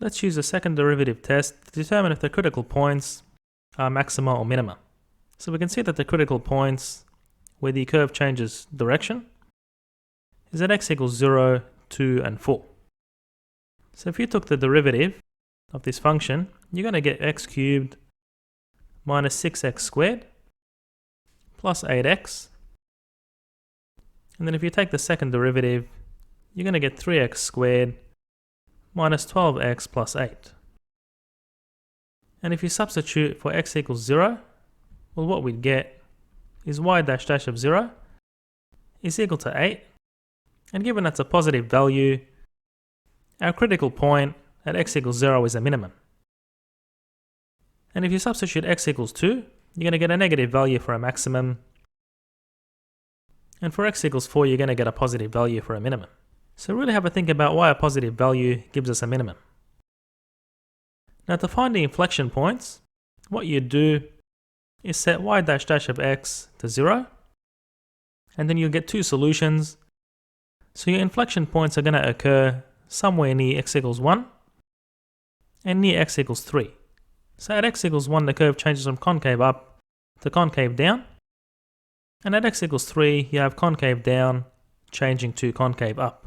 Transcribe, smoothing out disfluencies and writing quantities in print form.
Let's use a second derivative test to determine if the critical points are maxima or minima. So we can see that the critical points where the curve changes direction is at x equals 0, 2, and 4. So if you took the derivative of this function, you're going to get x cubed minus 6x squared plus 8x. And then if you take the second derivative, you're going to get 3x squared minus 12x plus 8. And if you substitute for x equals 0, well, what we'd get is y dash dash of 0 is equal to 8. And given that's a positive value, our critical point at x equals 0 is a minimum. And if you substitute x equals 2, you're going to get a negative value for a maximum. And for x equals 4, you're going to get a positive value for a minimum. So really have a think about why a positive value gives us a minimum. Now to find the inflection points, what you do is set y dash dash of x to 0, and then you'll get two solutions. So your inflection points are going to occur somewhere near x equals 1 and near x equals 3. So at x equals 1, the curve changes from concave up to concave down, and at x equals 3, you have concave down changing to concave up.